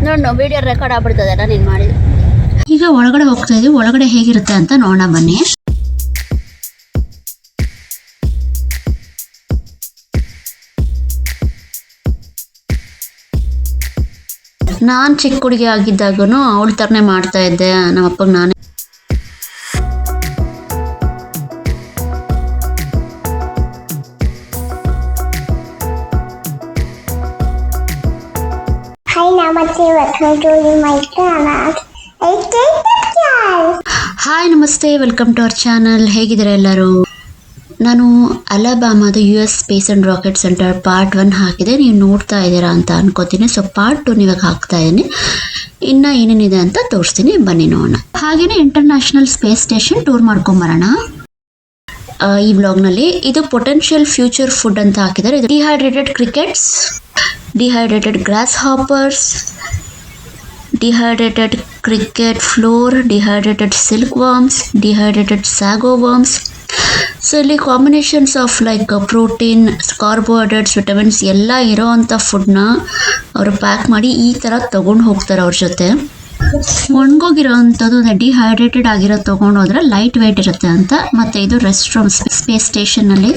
ನೋಡು video record ಆಗ್ಬಿಡ್ತದಲ್ಲ ನೀನು ಮಾಡಿದ್ದು. ಈಗ ಒಳಗಡೆ ಹೋಗ್ತಾ ಇದೀವಿ. ಒಳಗಡೆ ಹೇಗಿರುತ್ತೆ ಅಂತ ನೋಡೋಣ ಬನ್ನಿ. ನಾನು ಚಿಕ್ಕ ಹುಡುಗಿ ಆಗಿದ್ದಾಗೂ ಅವಳ ಥರನೇ ಮಾಡ್ತಾ ಇದ್ದೆ. ನಮ್ಮಪ್ಪಗೆ ನಾನೇ ಹಾಯ್ ನಮಸ್ತೆ, ವೆಲ್ಕಮ್ ಟು ಅವರ್ ಚಾನಲ್. ಹೇಗಿದ್ದಾರೆ ಎಲ್ಲರೂ? ನಾನು ಅಲಬಾಮಾದ US space and rocket centre part 1 ಹಾಕಿದೆ. ನೀವು ನೋಡ್ತಾ ಇದ್ದೀರಾ ಅಂತ ಅನ್ಕೋತೀನಿ. ಸೊ ಪಾರ್ಟ್ 2 ಇವಾಗ ಹಾಕ್ತಾ ಇದ್ದೀನಿ. ಇನ್ನು ಏನೇನಿದೆ ಅಂತ ತೋರಿಸ್ತೀನಿ, ಬನ್ನಿ ನೋಡೋಣ. ಹಾಗೆಯೇ ಇಂಟರ್ನ್ಯಾಷನಲ್ ಸ್ಪೇಸ್ ಸ್ಟೇಷನ್ ಟೂರ್ ಮಾಡ್ಕೊಂಬರೋಣ ಈ ಬ್ಲಾಗ್ನಲ್ಲಿ. ಇದು ಪೊಟೆನ್ಷಿಯಲ್ ಫ್ಯೂಚರ್ ಫುಡ್ ಅಂತ ಹಾಕಿದ್ದಾರೆ. ಇದು dehydrated crickets, dehydrated grasshoppers, dehydrated cricket floor, dehydrated silkworms, dehydrated sago worms. So ಇಲ್ಲಿ combinations of like protein, carbohydrates, vitamins ಎಲ್ಲ ಇರೋ ಅಂಥ ಫುಡ್ನ ಅವರು ಪ್ಯಾಕ್ ಮಾಡಿ ಈ ಥರ ತೊಗೊಂಡು ಹೋಗ್ತಾರೆ ಅವ್ರ ಜೊತೆ. ಒಣಗೋಗಿರೋ ಅಂಥದ್ದು ಡಿಹೈಡ್ರೇಟೆಡ್ ಆಗಿರೋ ತೊಗೊಂಡು ಹೋದ್ರೆ ಲೈಟ್ ವೆಯ್ಟ್ ಇರುತ್ತೆ ಅಂತ. ಮತ್ತು ಇದು ರೆಸ್ಟ್ ರೂಮ್ ಸ್ಪೇಸ್ ಸ್ಟೇಷನ್ನಲ್ಲಿ.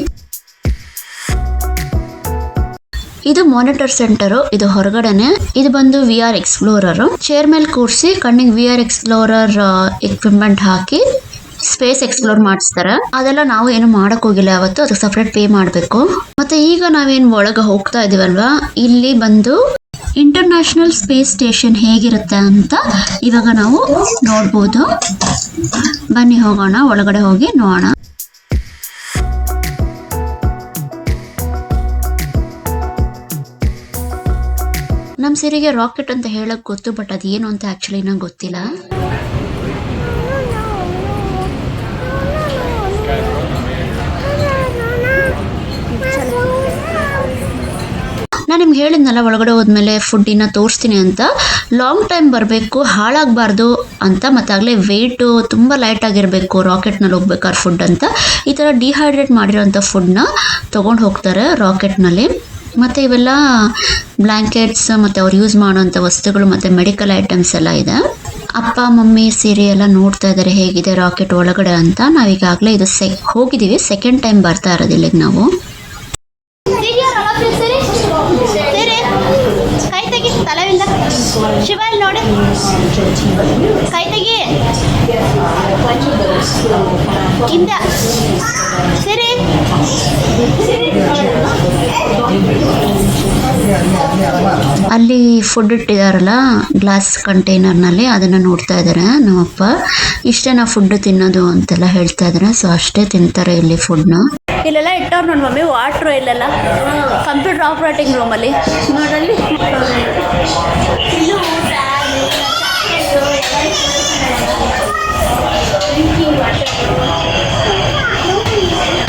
ಇದು ಮಾನಿಟರ್ ಸೆಂಟರು, ಇದು ಹೊರಗಡೆನೆ. ಇದು ಬಂದು VR ಎಕ್ಸ್ಪ್ಲೋರರ್. ಚೇರ್ ಮೇಲೆ ಕೂರಿಸಿ ಕಣ್ಣಿಗೆ VR ಎಕ್ಸ್ಪ್ಲೋರರ್ ಎಕ್ವಿಪ್ಮೆಂಟ್ ಹಾಕಿ ಸ್ಪೇಸ್ ಎಕ್ಸ್ಪ್ಲೋರ್ ಮಾಡಿಸ್ತಾರೆ. ಅದೆಲ್ಲ ನಾವು ಏನು ಮಾಡಕ್ ಹೋಗಿಲ್ಲ ಯಾವತ್ತು, ಅದಕ್ಕೆ ಸಪ್ರೇಟ್ ಪೇ ಮಾಡಬೇಕು. ಮತ್ತೆ ಈಗ ನಾವೇನು ಒಳಗೆ ಹೋಗ್ತಾ ಇದೀವಲ್ವಾ, ಇಲ್ಲಿ ಬಂದು ಇಂಟರ್ನ್ಯಾಷನಲ್ ಸ್ಪೇಸ್ ಸ್ಟೇಷನ್ ಹೇಗಿರುತ್ತೆ ಅಂತ ಇವಾಗ ನಾವು ನೋಡ್ಬೋದು. ಬನ್ನಿ ಹೋಗೋಣ, ಒಳಗಡೆ ಹೋಗಿ ನೋಡೋಣ. ನಮ್ಮ ಸಿರಿಗೆ ರಾಕೆಟ್ ಅಂತ ಹೇಳಕ್ ಗೊತ್ತು, ಬಟ್ ಅದೇನು ಅಂತ ಆಕ್ಚುಲಿ ನಂಗೆ ಗೊತ್ತಿಲ್ಲ. ನಾನು ನಿಮ್ಗೆ ಹೇಳಿದ್ನಲ್ಲ ಒಳಗಡೆ ಹೋದ್ಮೇಲೆ ಫುಡ್ಡಿನ ತೋರಿಸ್ತೀನಿ ಅಂತ. ಲಾಂಗ್ ಟೈಮ್ ಬರಬೇಕು, ಹಾಳಾಗಬಾರ್ದು ಅಂತ, ಮತ್ತಾಗಲೇ ವೆಯ್ಟು ತುಂಬ ಲೈಟ್ ಆಗಿರಬೇಕು ರಾಕೆಟ್ನಲ್ಲಿ ಹೋಗ್ಬೇಕಾದ್ರೆ ಫುಡ್ ಅಂತ. ಈ ಥರ ಡಿಹೈಡ್ರೇಟ್ ಮಾಡಿರೋಂಥ ಫುಡ್ನ ತೊಗೊಂಡು ಹೋಗ್ತಾರೆ ರಾಕೆಟ್ನಲ್ಲಿ. ಮತ್ತು ಇವೆಲ್ಲ ಬ್ಲ್ಯಾಂಕೆಟ್ಸ್ ಮತ್ತು ಅವ್ರು ಯೂಸ್ ಮಾಡೋಂಥ ವಸ್ತುಗಳು ಮತ್ತು ಮೆಡಿಕಲ್ ಐಟಮ್ಸ್ ಎಲ್ಲ ಇದೆ. ಅಪ್ಪ ಮಮ್ಮಿ ಸೀರೆ ಎಲ್ಲ ನೋಡ್ತಾ ಇದ್ದಾರೆ ಹೇಗಿದೆ ರಾಕೆಟ್ ಒಳಗಡೆ ಅಂತ. ನಾವೀಗಾಗಲೇ ಇದು ಹೋಗಿದ್ದೀವಿ, ಸೆಕೆಂಡ್ ಟೈಮ್ ಬರ್ತಾ ಇರೋದು ಇಲ್ಲಿಗೆ ನಾವು. ಕೈ ತೆಗಿ ತಲೆಯಿಂದ, ಶಿವಲ್ ನೋಡಿ ಕೈ ತೆಗಿ ಇಂದ ಸರಿ. ಅಲ್ಲಿ ಫುಡ್ ಇಟ್ಟಿದಾರಲ್ಲ ಗ್ಲಾಸ್ ಕಂಟೈನರ್ನಲ್ಲಿ, ಅದನ್ನು ನೋಡ್ತಾ ಇದ್ದಾರೆ ನಮ್ಮಪ್ಪ. ಇಷ್ಟೇ ನಾವು ಫುಡ್ ತಿನ್ನೋದು ಅಂತೆಲ್ಲ ಹೇಳ್ತಾ ಇದ್ದಾರೆ. ಸೊ ಅಷ್ಟೇ ತಿಂತಾರೆ ಇಲ್ಲಿ ಫುಡ್ನ. ಇಲ್ಲೆಲ್ಲ ಇಟ್ಟವ್ರು ನನ್ನ ಮಮ್ಮಿ ವಾಟ್ರು ಇಲ್ಲೆಲ್ಲ ಕಂಪ್ಯೂಟರ್ ಆಪ್ರೇಟಿಂಗ್ ರೂಮಲ್ಲಿ ನೋಡಲ್ಲಿ.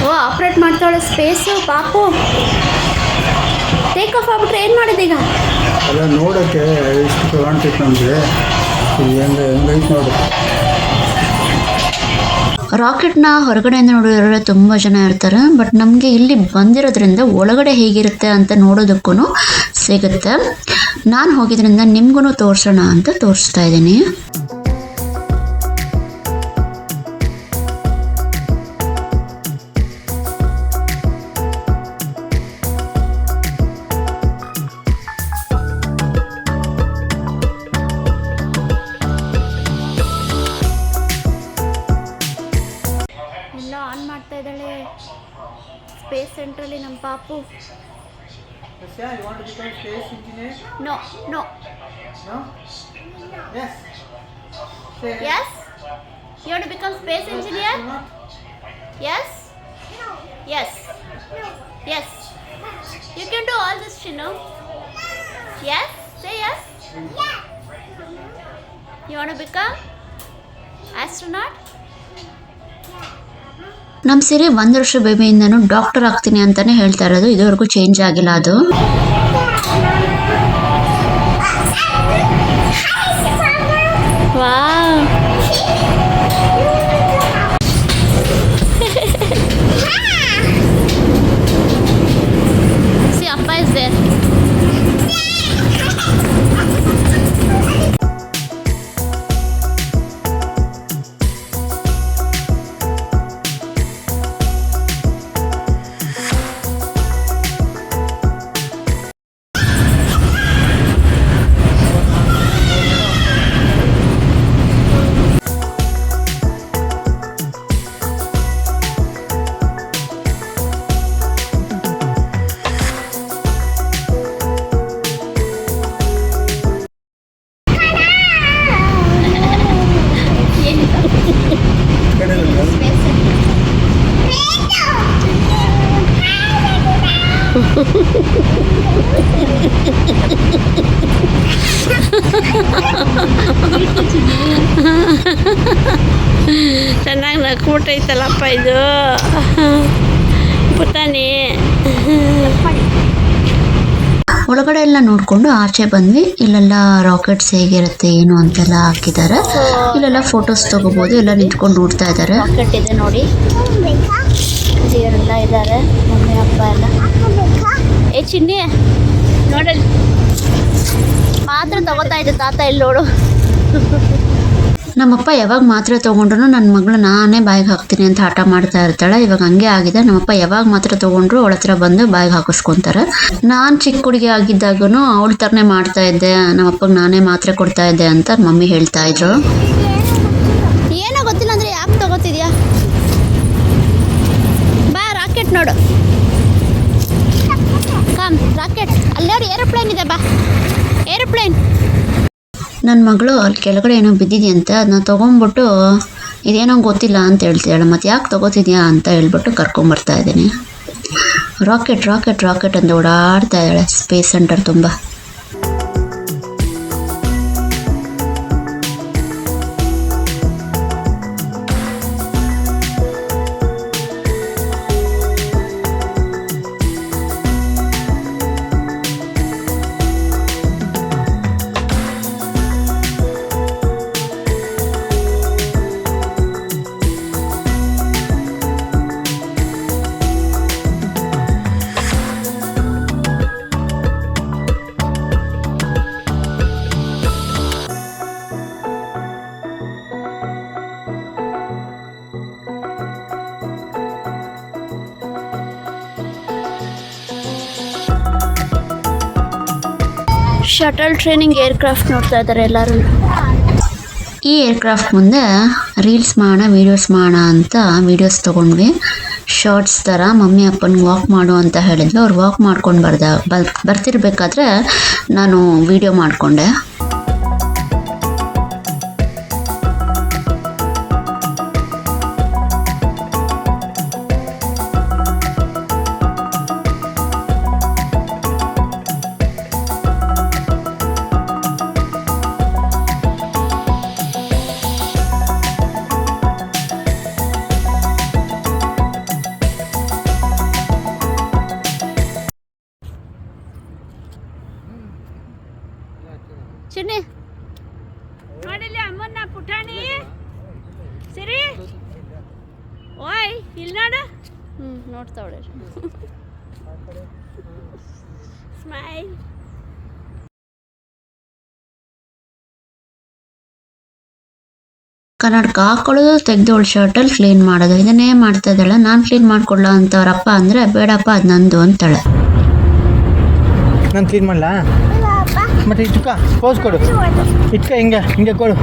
ಓ ಆಪ್ರೇಟ್ ಮಾಡ್ತಾಳೆ ಸ್ಪೇಸು ಪಾಪು. ಟೇಕ್ ಆಫ್ ಆಗ್ಬಿಟ್ರೆ ಏನು ಮಾಡಿದೀಗ? ಅಲ್ಲ ನೋಡೋಕ್ಕೆ ಎಷ್ಟು ಕಾಣ್ತೈತೆ ನಮಗೆ, ಹೆಂಗೈತೆ ನೋಡಿ. ರಾಕೆಟ್ನ ಹೊರಗಡೆಯಿಂದ ನೋಡಿದ್ರೆ ತುಂಬ ಜನ ಇರ್ತಾರೆ, ಬಟ್ ನಮಗೆ ಇಲ್ಲಿ ಬಂದಿರೋದ್ರಿಂದ ಒಳಗಡೆ ಹೇಗಿರುತ್ತೆ ಅಂತ ನೋಡೋದಕ್ಕೂ ಸಿಗುತ್ತೆ. ನಾನು ಹೋಗಿದ್ರಿಂದ ನಿಮ್ಗೂ ತೋರಿಸೋಣ ಅಂತ ತೋರಿಸ್ತಾ ಇದ್ದೀನಿ. ಆನ್ ಮಾಡ್ತಾ ಇದ್ದಾಳೆ ಸ್ಪೇಸ್ ಸೆಂಟ್ರಲ್ಲಿ ನಮ್ಮ ಪಾಪು. No no yes you want to become space engineer? yes yes yes you can do all this, you know. yes say yes. you want to become astronaut? ನಮ್ಮ ಸಿರಿ 1 ವರ್ಷ ಬೇಬಿಯಿಂದನೂ ಡಾಕ್ಟರ್ ಆಗ್ತೀನಿ ಅಂತಾನೆ ಹೇಳ್ತಾ ಇರೋದು. ಇದುವರೆಗೂ ಚೇಂಜ್ ಆಗಿಲ್ಲ ಅದು. Wow see appa is there. ಚೆನ್ನಾಗಿ ನಕ್ಬಿಟ್ಟೈತಲ್ಲಪ್ಪ ಇದು ಪುಟಾಣಿ. ಒಳಗಡೆ ಎಲ್ಲ ನೋಡಿಕೊಂಡು ಆಚೆ ಬಂದ್ವಿ. ಇಲ್ಲೆಲ್ಲ ರಾಕೆಟ್ಸ್ ಹೇಗಿರುತ್ತೆ ಏನು ಅಂತೆಲ್ಲ ಹಾಕಿದ್ದಾರೆ. ಇಲ್ಲೆಲ್ಲ ಫೋಟೋಸ್ ತಗೋಬೋದು. ಎಲ್ಲ ನಿಂತ್ಕೊಂಡು ನೋಡ್ತಾ ಇದ್ದಾರೆ. ರಾಕೆಟ್ ಇದೆ ನೋಡಿ, ಇವರೆಲ್ಲ ಇದ್ದಾರೆ, ಮಮ್ಮಿ ಅಪ್ಪ ಎಲ್ಲ. ಏ ಚಿನ್ನಿ ನೋಡಲ್ಲಿ ಮಾತ್ರ ತಗೋತಾ ಇದ್ದೆ ತಾತ, ಇಲ್ಲಿ ನೋಡು. ನಮ್ಮಪ್ಪ ಯಾವಾಗ ಮಾತ್ರೆ ತೊಗೊಂಡ್ರು ನನ್ನ ಮಗಳು ನಾನೇ ಬಾಯಿಗೆ ಹಾಕ್ತೀನಿ ಅಂತ ಹಠ ಮಾಡ್ತಾ ಇರ್ತಾಳೆ. ಇವಾಗ ಹಂಗೆ ಆಗಿದೆ. ನಮ್ಮಪ್ಪ ಯಾವಾಗ ಮಾತ್ರೆ ತೊಗೊಂಡ್ರು ಅವಳ ಹತ್ರ ಬಂದು ಬಾಯಿಗೆ ಹಾಕಿಸ್ಕೊತಾರೆ. ನಾನು ಚಿಕ್ಕ ಹುಡುಗಿ ಆಗಿದ್ದಾಗೂ ಅವಳ ಥರನೇ ಮಾಡ್ತಾ ಇದ್ದೆ, ನಮ್ಮಪ್ಪಗೆ ನಾನೇ ಮಾತ್ರೆ ಕೊಡ್ತಾ ಇದ್ದೆ ಅಂತ ಮಮ್ಮಿ ಹೇಳ್ತಾ ಇದ್ರು. ಏನೋ ಗೊತ್ತಿಲ್ಲ ಅಂದರೆ ಯಾಕೆ ತಗೋತಿದ್ಯಾ? ಬಾ ರಾಕೆಟ್ ನೋಡು, ಕಮ್ ರಾಕೆಟ್. ಅಲ್ಲಿ ನೋಡಿ ಏರೋಪ್ಲೇನ್ ಇದೆ, ಬಾ ಏರೋಪ್ಲೇನ್. ನನ್ನ ಮಗಳು ಅಲ್ಲಿ ಕೆಳಗಡೆ ಏನೋ ಬಿದ್ದಿದೆಯಂತೆ, ಅದನ್ನ ತೊಗೊಂಬಿಟ್ಟು ಇದೇನೋ ಗೊತ್ತಿಲ್ಲ ಅಂತ ಹೇಳ್ತಿದ್ದಾಳೆ. ಮತ್ತು ಯಾಕೆ ತೊಗೋತಿದ್ಯಾ ಅಂತ ಹೇಳ್ಬಿಟ್ಟು ಕರ್ಕೊಂಬರ್ತಾ ಇದ್ದೀನಿ. ರಾಕೆಟ್ ರಾಕೆಟ್ ರಾಕೆಟ್ ಅಂತ ಓಡಾಡ್ತಾ ಇದ್ದಾಳೆ ಸ್ಪೇಸ್ ಸೆಂಟರ್ ತುಂಬ. ಶಟಲ್ ಟ್ರೈನಿಂಗ್ ಏರ್ಕ್ರಾಫ್ಟ್ ನೋಡ್ತಾ ಇದ್ದಾರೆ ಎಲ್ಲರೂ. ಈ ಏರ್ಕ್ರಾಫ್ಟ್ ಮುಂದೆ ರೀಲ್ಸ್ ಮಾಡೋಣ, ವೀಡಿಯೋಸ್ ಮಾಡೋಣ ಅಂತ ವೀಡಿಯೋಸ್ ತೊಗೊಂಡ್ವಿ. ಶಾರ್ಟ್ಸ್ ಥರ ಮಮ್ಮಿ ಅಪ್ಪನಿಗೆ ವಾಕ್ ಮಾಡು ಅಂತ ಹೇಳಿದ್ವಿ. ಅವ್ರು ವಾಕ್ ಮಾಡ್ಕೊಂಡು ಬರ್ತಿರ್ಬೇಕಾದ್ರೆ ನಾನು ವೀಡಿಯೋ ಮಾಡಿಕೊಂಡೆ. ಚಿನ್ನಿ ನೋಡಿಲ್ಲ ಅಮ್ಮನ್ನ ಪುಟಾಣಿ ಸರಿ ಓಯ್ ಇಲ್ಲಿ ನೋಡು. ನೋಡ್ತಾವಳೆ ಸ್ಮೈಲ್. ಕನ್ನಡಕ ಹಾಕೊಳ್ಳೋದು, ತೆಗೆದು ಶರ್ಟಲ್ಲಿ ಕ್ಲೀನ್ ಮಾಡೋದು, ಇದನ್ನೇ ಮಾಡ್ತಾ ಇದ್ದಾಳೆ. ನಾನು ಕ್ಲೀನ್ ಮಾಡ್ಕೊಡ್ಲ ಅಂತ ಅವ್ರಪ್ಪ ಅಂದರೆ ಬೇಡಪ್ಪ ಅದು ನಂದು ಅಂತಾಳೆ. ನಾನು ಕ್ಲೀನ್ ಮಾಡಲಾ? ಮತ್ತೆ ಇಟ್ಕ ಪೋಸ್ ಕೊಡು, ಇಟ್ಕ ಹಿಂಗೆ ಹಿಂಗೆ ಕೊಡು.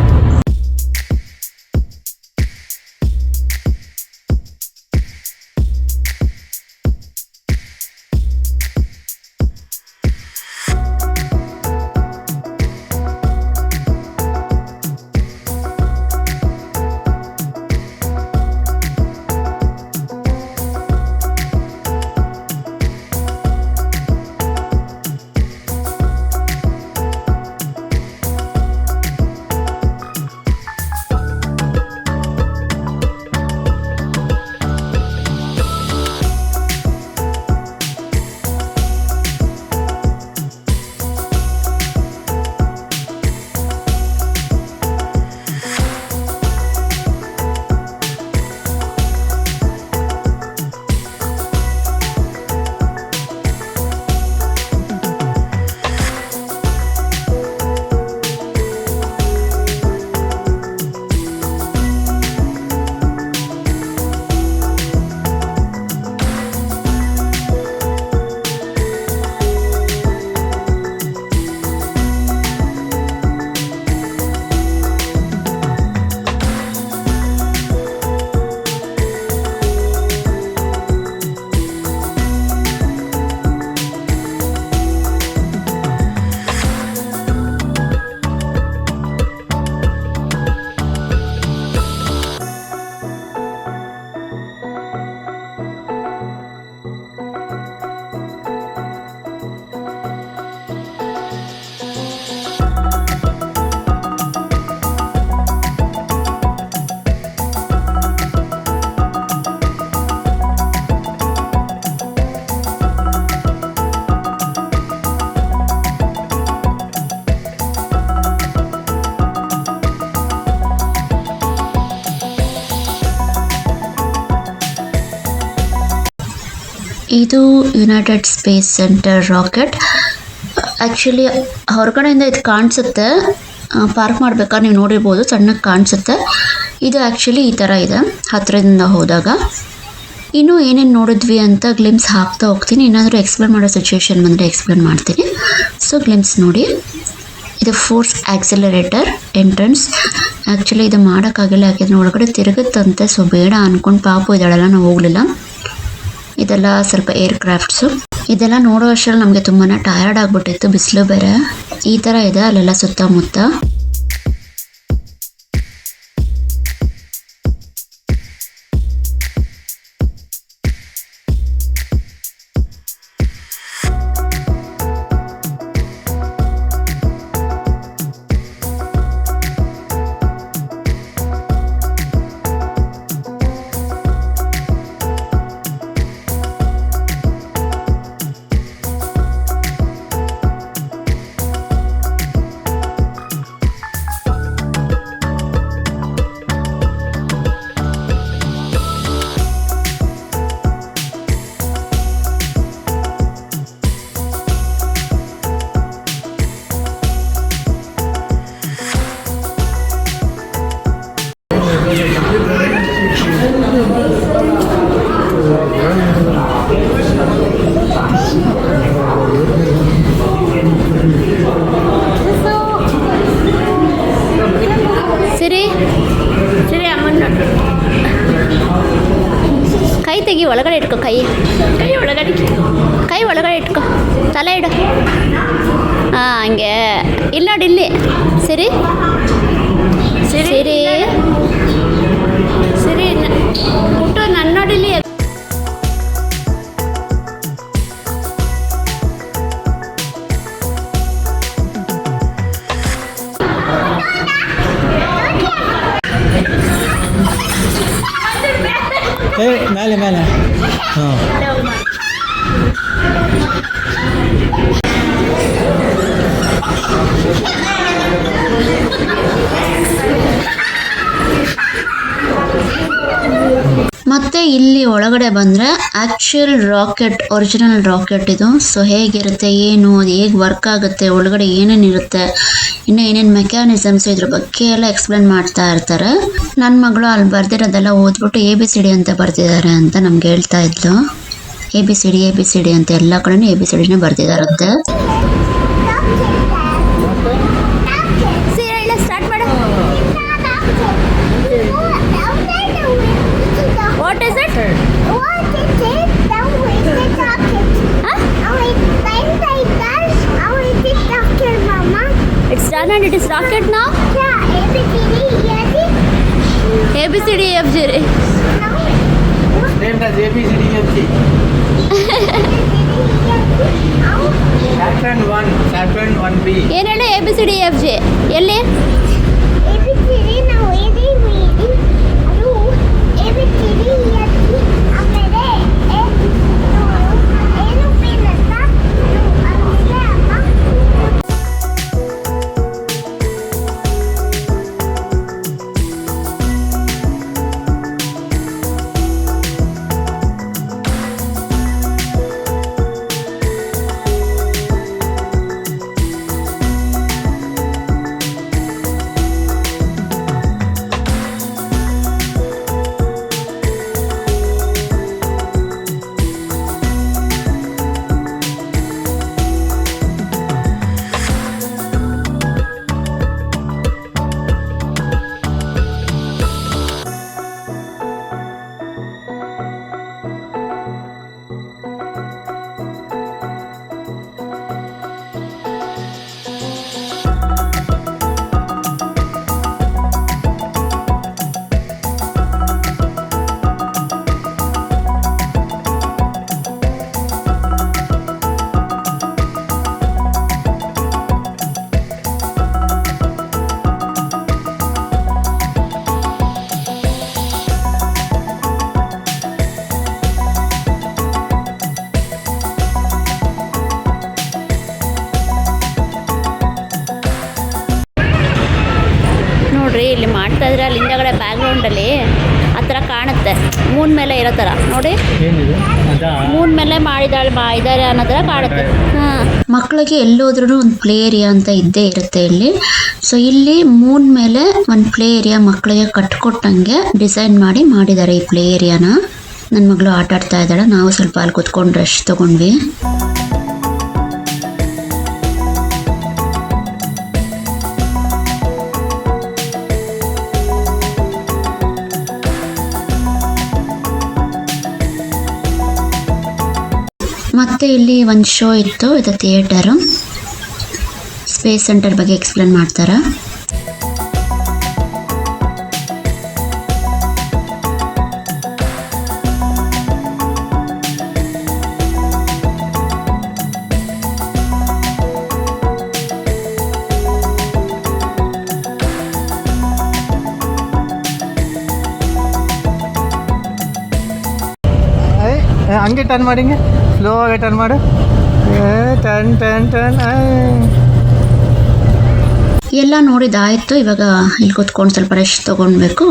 ಇದು United space centre rocket. Actually ಹೊರಗಡೆಯಿಂದ ಇದು ಕಾಣಿಸುತ್ತೆ, ಪಾರ್ಕ್ ಮಾಡ್ಬೇಕಾದ್ರೆ ನೀವು ನೋಡಿರ್ಬೋದು, ಸಣ್ಣಗೆ ಕಾಣಿಸುತ್ತೆ. ಇದು ಆ್ಯಕ್ಚುಲಿ ಈ ಥರ ಇದೆ ಹತ್ತಿರದಿಂದ ಹೋದಾಗ. ಇನ್ನೂ ಏನೇನು ನೋಡಿದ್ವಿ ಅಂತ ಗ್ಲಿಮ್ಸ್ ಹಾಕ್ತಾ ಹೋಗ್ತೀನಿ. ಏನಾದರೂ ಎಕ್ಸ್ಪ್ಲೇನ್ ಮಾಡೋ ಸಿಚುವೇಶನ್ ಬಂದರೆ ಎಕ್ಸ್ಪ್ಲೇನ್ ಮಾಡ್ತೀನಿ. ಸೊ ಗ್ಲಿಮ್ಸ್ ನೋಡಿ. ಇದು ಫೋರ್ಸ್ ಆಕ್ಸಿಲರೇಟರ್ ಎಂಟ್ರೆನ್ಸ್. ಆ್ಯಕ್ಚುಲಿ ಇದು ಮಾಡೋಕ್ಕಾಗಿಲ್ಲ, ಯಾಕೆಂದರೆ ಒಳಗಡೆ ತಿರುಗುತ್ತಂತೆ. ಸೊ ಬೇಡ ಅಂದ್ಕೊಂಡು ಪಾಪು ಇದೆಲ್ಲ ನಾವು ಹೋಗಲಿಲ್ಲ. ಇದೆಲ್ಲ ಸ್ವಲ್ಪ ಏರ್ಕ್ರಾಫ್ಟ್ಸು. ಇದೆಲ್ಲ ನೋಡೋ ಅಷ್ಟರಲ್ಲಿ ನಮಗೆ ತುಂಬಾ ಟಯರ್ಡ್ ಆಗಿಬಿಟ್ಟಿತ್ತು, ಬಿಸಿಲು ಬೇರೆ. ಈ ಥರ ಇದೆ ಅಲ್ಲೆಲ್ಲ ಸುತ್ತಮುತ್ತ. ಸಿರಿ ಅಮ್ಮನ ಕೈ ತೆಗಿ, ಒಳಗಡೆ ಇಟ್ಕೊ. ಕೈ ಒಳಗಡೆ ಇಟ್ಕೊ, ತಲೆ ಇಡು. ಹಾಂ ಹಂಗೆ. ಇಲ್ಲಿ ನೋಡಿ, ಇಲ್ಲಿ ಸಿರಿ ಪುಟ್ಟು ನನ್ನ ನೋಡಿಲಿ. ಮೇಲೆ ಹಾಂ. ಮತ್ತು ಇಲ್ಲಿ ಒಳಗಡೆ ಬಂದರೆ ಆ್ಯಕ್ಚುಯಲ್ ರಾಕೆಟ್, ಒರಿಜಿನಲ್ ರಾಕೆಟ್ ಇದು. ಸೊ ಹೇಗಿರುತ್ತೆ, ಏನು, ಅದು ಹೇಗೆ ವರ್ಕ್ ಆಗುತ್ತೆ, ಒಳಗಡೆ ಏನೇನಿರುತ್ತೆ, ಇನ್ನು ಏನೇನು ಮೆಕ್ಯಾನಿಸಮ್ಸ್, ಇದ್ರ ಬಗ್ಗೆ ಎಲ್ಲ ಎಕ್ಸ್ಪ್ಲೇನ್ ಮಾಡ್ತಾ ಇರ್ತಾರೆ. ನನ್ನ ಮಗಳು ಅಲ್ಲಿ ಬರ್ದಿರೋದೆಲ್ಲ ಓದ್ಬಿಟ್ಟು ABCD ಅಂತ ಬರ್ದಿದ್ದಾರೆ ಅಂತ ನಮ್ಗೆ ಹೇಳ್ತಾ ಇದ್ಲು. ABCD ಅಂತ ಎಲ್ಲ ಕಡೆನೂ ABCDನೇ ಬರ್ದಿದ್ದಾರಂತೆ. ಸ್ಟಾರ್ಟ್ ಮಾಡು. What is it? It's done and it is rocket now? ABCD EFG. Named as ABCD EFG. Saturn 1B. ಏನು ಹೇಳಿ ABCD EFG ಎಲ್ಲಿ? ಇಲ್ಲಿ ಮಾಡ್ತಾ ಇದ್ರೆ ಅಲ್ಲಿ ಹಿಂದಗಡೆ ಬ್ಯಾಕ್ಗ್ರೌಂಡಲ್ಲಿ ಆ ಥರ ಕಾಣುತ್ತೆ, ಮೂನ್ ಮೇಲೆ ಇರೋ ಥರ ನೋಡಿ. ಏನಿದೆ? ಮೂನ್ ಮೇಲೆ ಇದ್ದಾರೆ ಅನ್ನೋದ್ರ ಕಾಡುತ್ತೆ. ಮಕ್ಕಳಿಗೆ ಎಲ್ಲೋದ್ರೂ ಒಂದು ಪ್ಲೇ ಏರಿಯಾ ಅಂತ ಇದ್ದೇ ಇರುತ್ತೆ ಇಲ್ಲಿ. ಸೊ ಇಲ್ಲಿ ಮೂನ್ ಮೇಲೆ ಒಂದು ಪ್ಲೇ ಏರಿಯಾ ಮಕ್ಕಳಿಗೆ ಕಟ್ಕೊಟ್ಟಂಗೆ ಡಿಸೈನ್ ಮಾಡಿದ್ದಾರೆ ಈ ಪ್ಲೇ ಏರಿಯಾನ. ನನ್ನ ಮಗಳು ಆಟ ಆಡ್ತಾ ಇದ್ದಾಳೆ, ನಾವು ಸ್ವಲ್ಪ ಅಲ್ಲಿ ಕುತ್ಕೊಂಡು ರೆಸ್ಟ್ ತಗೊಂಡ್ವಿ. ಮತ್ತೆ ಇಲ್ಲಿ ಒಂದು ಶೋ ಇತ್ತು, ಇದು ಥಿಯೇಟರು. ಸ್ಪೇಸ್ ಸೆಂಟರ್ ಬಗ್ಗೆ ಎಕ್ಸ್ಪ್ಲೇನ್ ಮಾಡ್ತಾರೆ. ಹಂಗೆ ಟರ್ನ್ ಮಾಡಿ, ಹಿಂಗೆ ಸ್ಲೋ ಆಗಿ ಟರ್ನ್ ಮಾಡು. ಟರ್ನ್ ಎಲ್ಲ ನೋಡಿದಾಯಿತು. ಇವಾಗ ಇಲ್ಲಿ ಕೂತ್ಕೊಂಡು ಸ್ವಲ್ಪ ರೆಸ್ಟ್ ತೊಗೊಳ್ಬೇಕು.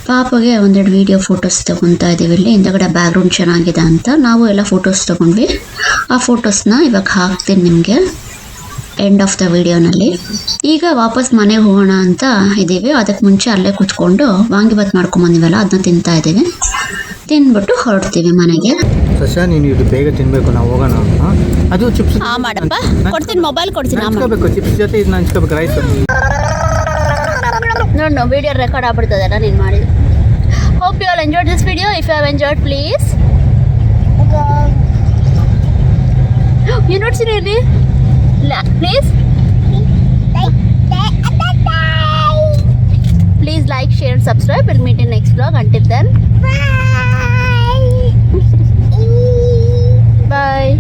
ಪಾಪಗೆ ಒಂದೆರಡು ವೀಡಿಯೋ ಫೋಟೋಸ್ ತೊಗೊತಾ ಇದ್ದೀವಿ. ಇಲ್ಲಿ ಹಿಂದಗಡೆ ಬ್ಯಾಕ್ಗ್ರೌಂಡ್ ಚೆನ್ನಾಗಿದೆ ಅಂತ ನಾವು ಎಲ್ಲ ಫೋಟೋಸ್ ತೊಗೊಂಡ್ವಿ. ಆ ಫೋಟೋಸ್ನ ಇವಾಗ ಹಾಕ್ತೀನಿ ನಿಮಗೆ ಎಂಡ್ ಆಫ್ ದ ವಿಡಿಯೋನಲ್ಲಿ. ಈಗ ವಾಪಸ್ ಮನೆಗೆ ಹೋಗೋಣ ಅಂತ ಇದ್ದೀವಿ. ಅದಕ್ಕೆ ಮುಂಚೆ ಅಲ್ಲೇ ಕೂತ್ಕೊಂಡು ವಾಂಗಿಬಾತ್ ಮಾಡ್ಕೊಂಬಂದಿವಲ್ಲ, ಅದನ್ನ ತಿಂತಾ ಇದ್ದೀವಿ. ತಿಂದ್ಬಿಟ್ಟು ಹೊರಡ್ತೀವಿ ಮನೆಗೆ. ಸಸ್ಯ ನೀನು ಇದು ಬೇಗ ತಿನ್ನಬೇಕು, ನಾವು ಹೋಗೋಣ. ಅದು ಚಿಪ್ಸ್ ಮಾಡಪ್ಪ, ಕೊಡ್ತೀನಿ, ಮೊಬೈಲ್ ಕೊಡ್ತೀನಿ. ಹಂಚ್ಕೋಬೇಕು, ಚಿಪ್ಸ್ ಜೊತೆ ಇದನ್ನ ಹಂಚ್ಕೋಬೇಕು. ರೈಸ್ ನೋಡು, ವಿಡಿಯೋ ರೆಕಾರ್ಡ್ ಆಗ್ಬಿಡ್ತದಲ್ಲ ನೀನು ಮಾಡಿದ್ದು. Hope you all enjoyed this video. If you have enjoyed please you ನೋಡ್ಸಿರಿ ಇಲ್ಲಿ please like, share and subscribe. We'll meet in next vlog. Until then, bye.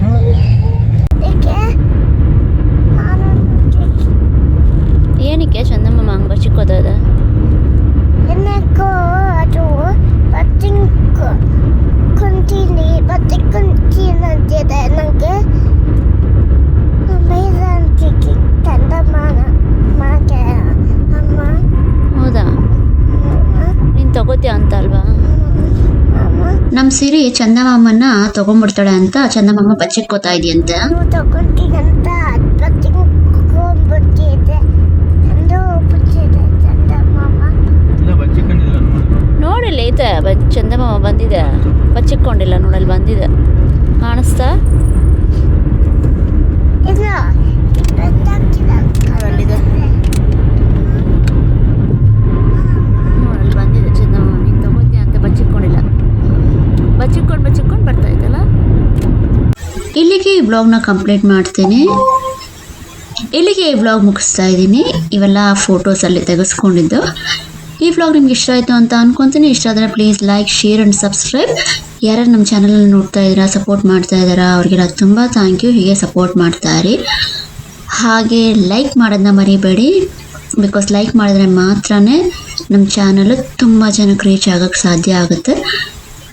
ಏನಕ್ಕೆ ಚಂದಮ್ಮ ಹಂಗೆ ಬಚ್ಚಿಕ್ಕೋದ? ಹೌದಾ, ನೀನು ತಗೋತೀಯ ಅಂತ ಅಲ್ವಾ? ನಮ್ಮ ಸಿರಿ ಚಂದಮಾಮನ್ನ ತಗೊಂಡ್ಬಿಡ್ತಾಳೆ ಅಂತ ಚಂದಮಾಮ ಬಚ್ಚಿಕ್ಕೋತಾ ಇದೆಯಂತೆ. ನೋಡಿಲ್ಲ ಐತೆ ಚಂದಮಾಮ ಬಂದಿದೆ, ಬಚ್ಚಿಕ್ಕೊಂಡಿಲ್ಲ. ನೋಡಲ್ಲಿ ಬಂದಿದೆ, ಕಾಣಿಸ್ತಾ? ಅಲ್ಲಿದೆ, ನೋಡಲ್ಲಿ ಬಂದಿದೆ ಚಂದಮಾಮ. ನೀನು ತಗೋತೀಯ ಅಂತ ಬಚ್ಚಿಕ್ಕೊಂಡಿಲ್ಲ, ಬಚ್ಚಿಕ್ಕೊಂಡು ಬರ್ತಾ ಇದ್ದಲ್ಲ. ಇಲ್ಲಿಗೆ ಈ ಬ್ಲಾಗ್ನ ಕಂಪ್ಲೀಟ್ ಮಾಡ್ತೀನಿ. ಇಲ್ಲಿಗೆ ಈ ಬ್ಲಾಗ್ ಮುಗಿಸ್ತಾ ಇದ್ದೀನಿ. ಇವೆಲ್ಲ ಫೋಟೋಸಲ್ಲಿ ತೆಗೆಸ್ಕೊಂಡಿದ್ದು. ಈ ವ್ಲಾಗ್ ನಿಮ್ಗೆ ಇಷ್ಟ ಆಯಿತು ಅಂತ ಅನ್ಕೊತೀನಿ. ಇಷ್ಟ ಆದರೆ please like, share and subscribe. ಯಾರ್ಯಾರು ನಮ್ಮ ಚಾನಲಲ್ಲಿ ನೋಡ್ತಾ ಇದ್ದೀರಾ, ಸಪೋರ್ಟ್ ಮಾಡ್ತಾ ಇದ್ದೀರಾ, ಅವ್ರಿಗೆಲ್ಲ ತುಂಬ ಥ್ಯಾಂಕ್ ಯು. ಹೀಗೆ ಸಪೋರ್ಟ್ ಮಾಡ್ತಾ ಇರಿ. ಹಾಗೆ ಲೈಕ್ ಮಾಡೋದನ್ನ ಮರಿಬೇಡಿ. ಬಿಕಾಸ್ ಲೈಕ್ ಮಾಡಿದ್ರೆ ಮಾತ್ರ ನಮ್ಮ ಚಾನಲ್ ತುಂಬ ಜನಕ್ಕೆ ರೀಚ್ ಆಗೋಕ್ಕೆ ಸಾಧ್ಯ ಆಗುತ್ತೆ.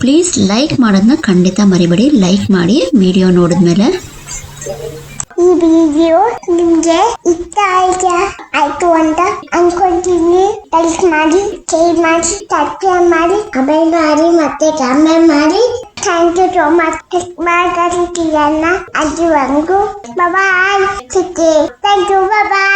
ಪ್ಲೀಸ್ ಲೈಕ್ ಮಾಡೋದನ್ನ ಖಂಡಿತ ಮರಿಬೇಡಿ. ಲೈಕ್ ಮಾಡಿ ವಿಡಿಯೋ ನೋಡಿದ್ಮೇಲೆ. ಈ ವಿಡಿಯೋ ನಿಮ್ಗೆ ಇಷ್ಟ ಆಯ್ತು ಅಂತ ಅನ್ಕೊಂತೀನಿ. ಲೈಕ್ ಮಾಡಿ, ಶೇರ್ ಮಾಡಿ, ಸಬ್ಸ್ಕ್ರೈಬ್ ಮಾಡಿ, ಕಮೆಂಟ್ ಮಾಡಿ, ಮತ್ತೆ ಕಮೆಂಟ್ ಮಾಡಿ. Thank you so much. ಮಾಡ್ತಿದ್ದೀರನ್ನ ಅಲ್ಲಿವರೆಗೂ ಬಾಯ್. Thank you, bye.